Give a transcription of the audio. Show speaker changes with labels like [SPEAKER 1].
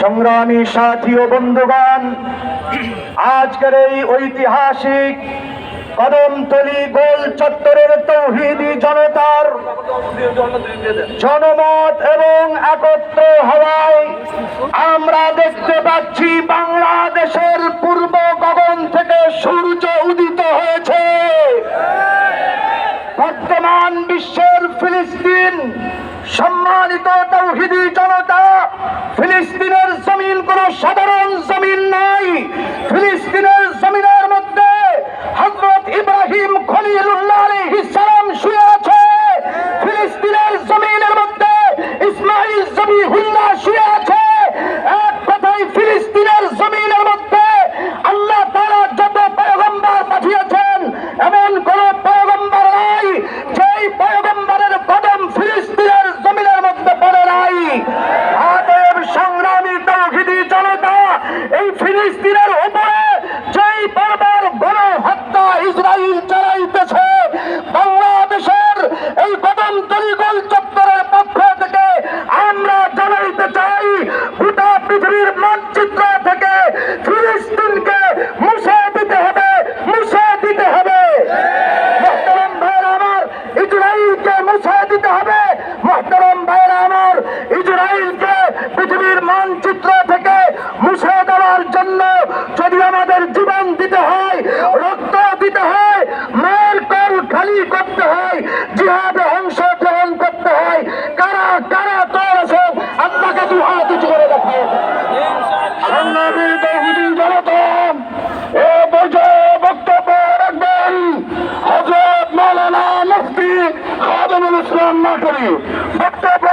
[SPEAKER 1] সংগ্রামী সাথী ও বন্ধুগণ, আজকের এই ঐতিহাসিক কদমতলী গোল চত্বরের তৌহিদি জনতার জনমত এবং একত্র হওয়ায় আমরা দেখতে পাচ্ছি বাংলাদেশের পূর্ব গগন থেকে সূর্য উদিত হয়েছে। বর্তমান বিশ্বের ফিলিস্তিন সম্মানিত তৌহিদি জনতা, ফিলিস্তিনের জমিন কোন সাধারণ জমিন নয়। ফিলিস্তিনের জমিনের মধ্যে হযরত ইব্রাহিম খলিলুল্লাহ আলাইহিস সালাম শুয়ে আছে। ফিলিস্তিনের জমিনের মধ্যে ইসমাঈল জবিহুল্লাহ শুয়ে আছে। এক কথায় ফিলিস্তিনের জমিনের মধ্যে আল্লাহ তাআলা যত পয়গম্বর পাঠিয়েছেন এমন কোন পয়গম্বর নাই যেই পয়গম্বরের কদম ফিলিস্তিনের জমিনের মধ্যে পড়ে নাই। অতএব সংগ্রামী তৌহিদি জনতা, এই ফিলিস্তিনের উপরে যেই বর্বর গণহত্যা ইসরাইল চালাইতেছে, বাংলাদেশের এই কদমতলী গোল চত্বরের পক্ষ থেকে আমরা জানাইতে চাই, গোটা পৃথিবীর মানচিত্র থেকে ফিলিস্তিনকে মুছে দিতে হবে, মুছে দিতে হবে। মুহতারাম ভাইরা আমার, ইসরাইলকে মুছে দিতে হবে। মুহতারাম ভাইরা আমার, ইসরাইলকে পৃথিবীর মানচিত্র থেকে মুছে দেওয়ার জন্য যদি আমাদের জীবন দিতে হয়, রক্ত দিতে হয়, মায়ের কল খালি করতে হয়, জিহাদে অংশগ্রহণ করতে হয়, কারা কারা তোর আছে আল্লাহকে দু হাত উঁচু করে দেখায়। সংগ্রামী তৌহিদি জনতা, এ পর্যায়ে বক্তব্য রাখবেন হযরত মাওলানা মুফতি খাদেমুল ইসলাম মাঠুরী। বক্তব্য